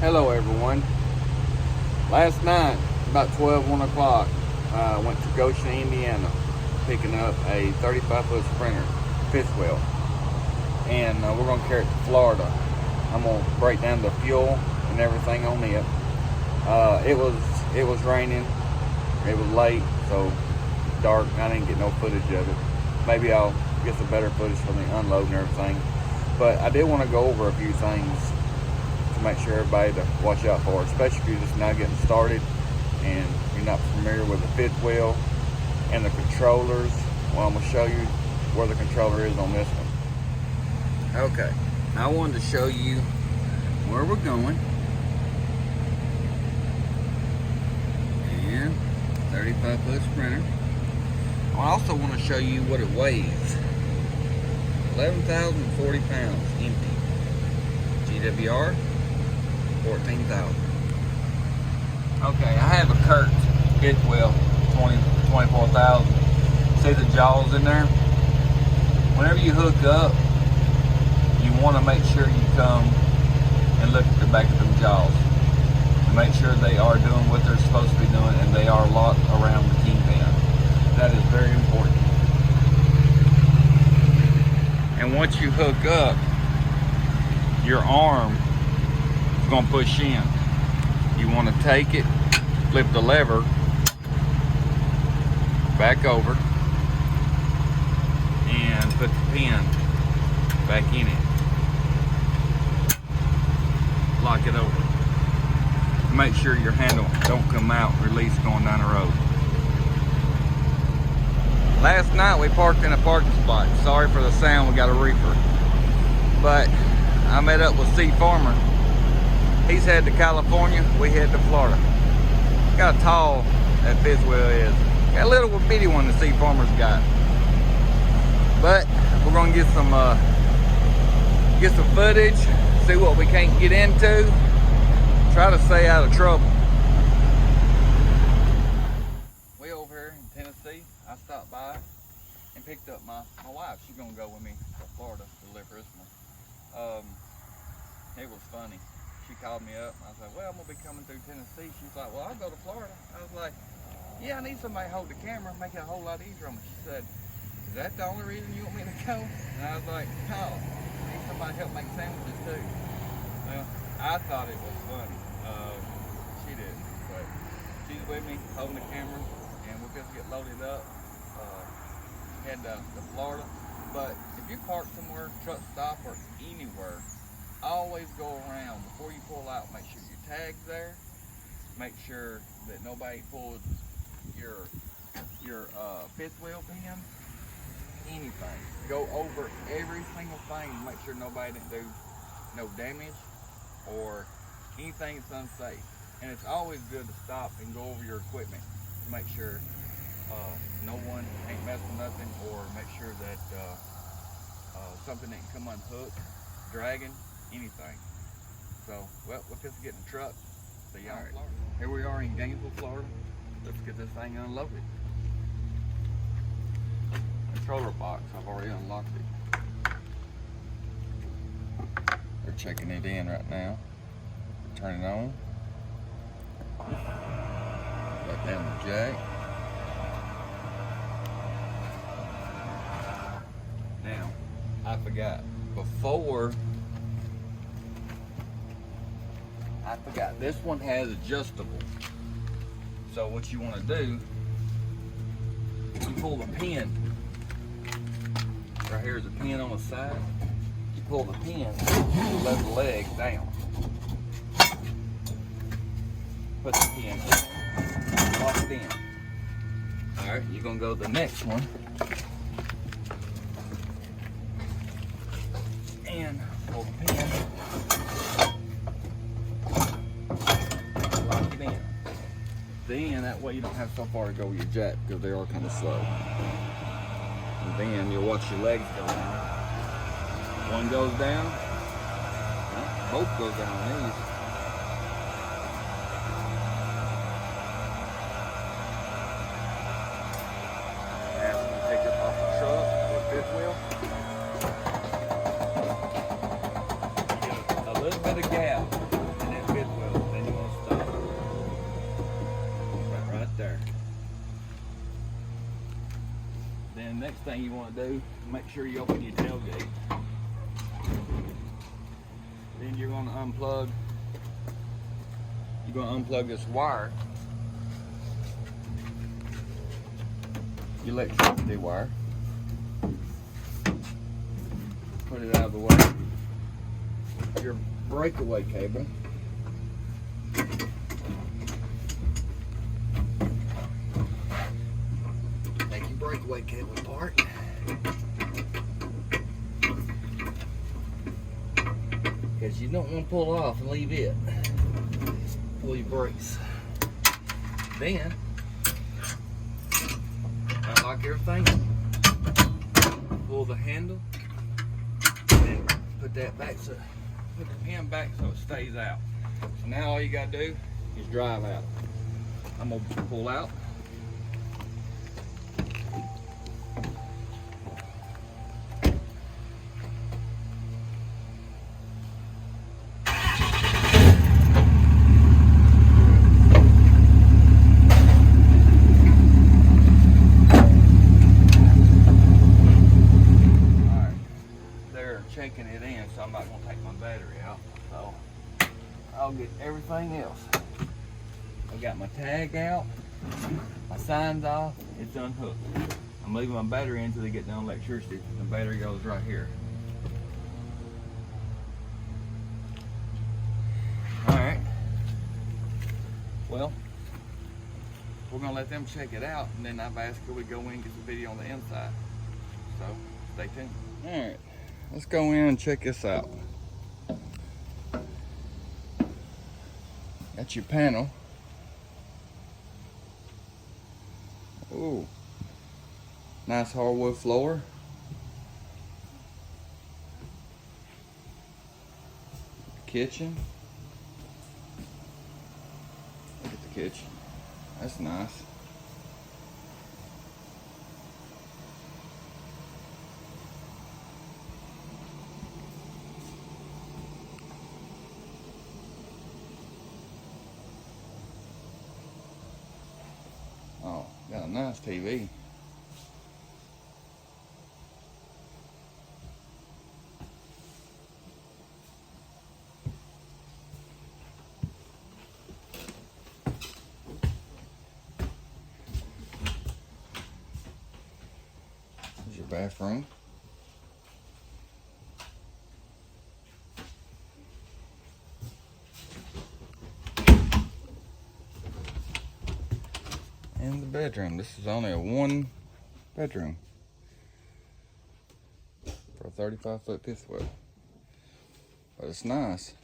Hello everyone. Last night, about 1 o'clock, I went to Goshen, Indiana, picking up a 35-foot Sprinter fifth wheel. And we're going to carry it to Florida. I'm going to break down the fuel and everything on it. It was raining. It was late, so dark. I didn't get no footage of it. Maybe I'll get some better footage from the unload and everything. But I did want to go over a few things to make sure everybody to watch out for, especially if you're just now getting started and you're not familiar with the fifth wheel and the controllers. Well, I'm going to show you where the controller is on this one. Okay, I wanted to show you where we're going. And 35-foot Sprinter. I also want to show you what it weighs. 11,040 pounds empty. GWR 14,000. Okay, I have a Kurt fifth wheel, 24,000. See the jaws in there? Whenever you hook up, you want to make sure you come and look at the back of them jaws and make sure they are doing what they're supposed to be doing and they are locked around the kingpin. That is very important. And once you hook up, your arm is going to push in. You want to take it, flip the lever back over, and put the pin back in it. Lock it over. Make sure your handle don't come out, release going down the road. Last night we parked in a parking spot. Sorry for the sound, we got a reefer. But I met up with C. Farmer. He's headed to California, we head to Florida. Got how tall that fifth wheel is. Got a little bitty one that C. Farmer's got. But we're gonna get some footage, see what we can't get into, try to stay out of trouble. We over here in Tennessee. I stopped by and picked up my wife. She's gonna go with me to Florida to live Christmas. It was funny. She called me up and I was like, well, I'm gonna be coming through Tennessee. She's like, well, I'll go to Florida. I was like, yeah, I need somebody to hold the camera, make it a whole lot easier on me. She said, is that the only reason you want me to go? And I was like, no, I need somebody to help make sandwiches too. Well, I thought it was funny. She didn't, but she's with me holding the camera and we'll just get loaded up, head to Florida. But if you park somewhere, truck stop or anywhere, always go around before you pull out. Make sure your tag's there. Make sure that nobody pulled your fifth wheel pin. Anything. Go over every single thing to make sure nobody didn't do no damage or anything that's unsafe. And it's always good to stop and go over your equipment to make sure no one ain't messing nothing, or make sure that something didn't come unhooked, dragging, anything. So, well, we'll just get in the truck. See y'all in Florida. Here we are in Gainesville, Florida. Let's get this thing unloaded. Controller box, I've already unlocked it. They're checking it in right now. Turn it on. Back down the jack. Now, I forgot. This one has adjustable. So what you want to do, you pull the pin. Right here is a pin on the side. You pull the pin, you let the leg down. Put the pin in, lock it in. Alright, you're going to go to the next one. And pull the pin. Lock it in. Then that way you don't have so far to go with your jack because they are kind of slow. And then you'll watch your legs go down. One goes down, well, both goes down on these. And I'm gonna take it off the truck with fifth wheel. Get a little bit of gap in that fifth next thing you want to do, make sure you open your tailgate. Then you're going to unplug. You're going to unplug this wire, your electricity wire. Put it out of the way. Your breakaway cable. Take your breakaway cable apart. Because you don't want to pull off and leave it. Pull your brakes. Then, unlock everything. Pull the handle. And put that back, so put the pin back so it stays out. So now all you gotta do is drive out. I'm gonna pull out. Checking it in, so I'm not going to take my battery out. So I'll get everything else. I got my tag out, my sign's off, it's unhooked. I'm leaving my battery in until they get down electricity. The battery goes right here. Alright. Well, we're going to let them check it out, and then I've asked, could we go in and get the video on the inside? So stay tuned. Alright. Let's go in and check this out. Got your panel. Ooh, nice hardwood floor. Kitchen. Look at the kitchen. That's nice. Oh, got a nice TV. There's your bathroom. And the bedroom. This is only a 1 bedroom for a 35-foot fifth wheel, but it's nice.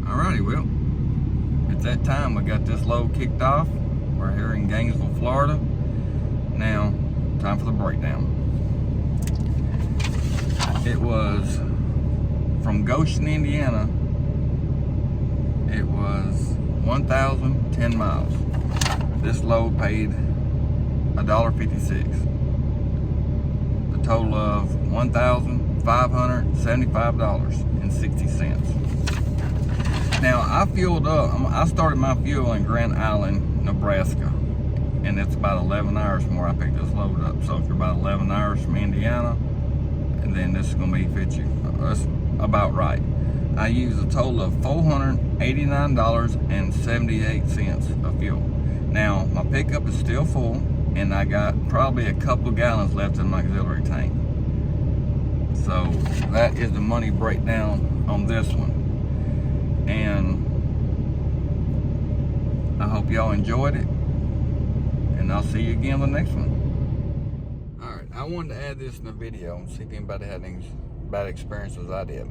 Alrighty, well, it's that time. We got this load kicked off. We're here in Gainesville, Florida. Now, time for the breakdown. It was from Goshen, Indiana. It was 1,010 miles. This load paid $1.56. The total of $1,575.60. Now I fueled up. I started my fuel in Grand Island, Nebraska, and it's about 11 hours from where I picked this load up. So if you're about 11 hours from Indiana, and then this is gonna be fit you. That's about right. I used a total of $489.78 of fuel. Now my pickup is still full, and I got probably a couple gallons left in my auxiliary tank. So that is the money breakdown on this one, and I hope y'all enjoyed it, and I'll see you again on the next one. Alright, I wanted to add this in the video and see if anybody had any bad experiences I did.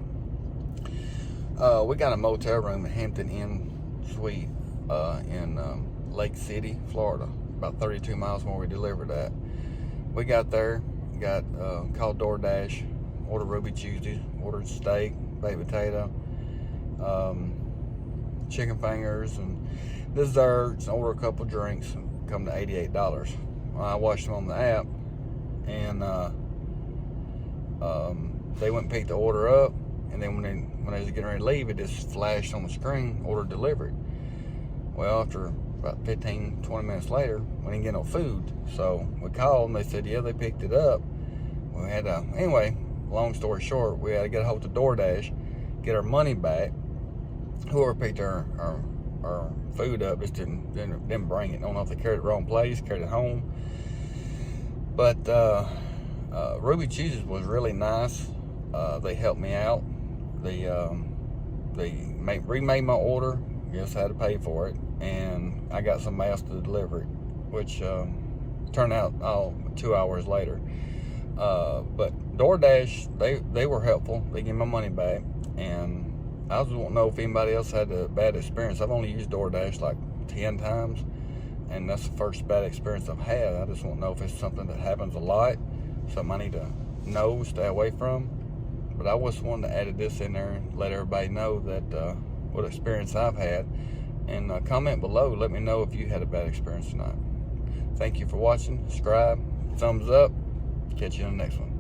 We got a motel room at Hampton Inn Suite in Lake City, Florida, about 32 miles from where we delivered at. We got there, called DoorDash, ordered Ruby Tuesdays, ordered steak, baked potato, chicken fingers, and desserts, and ordered a couple drinks, and come to $88. I watched them on the app, and they went and picked the order up, and then when they was getting ready to leave, it just flashed on the screen, order delivered. Well, after about 15, 20 minutes later, we didn't get no food. So we called and they said, yeah, they picked it up. We had to, anyway, long story short, we had to get a hold of DoorDash, get our money back. Whoever picked our food up just didn't bring it. I don't know if they carried it the wrong place, carried it home. But Ruby Cheese's was really nice. They helped me out. They remade my order. Yes, I had to pay for it, and I got somebody else to deliver it, which turned out 2 hours later. But DoorDash, they were helpful. They gave my money back, and I just want to know if anybody else had a bad experience. I've only used DoorDash like 10 times, and that's the first bad experience I've had. I just want to know if it's something that happens a lot, something I need to know, stay away from. But I just wanted to add this in there and let everybody know that what experience I've had. And comment below, let me know if you had a bad experience or not. Thank you for watching. Subscribe, thumbs up. Catch you in the next one.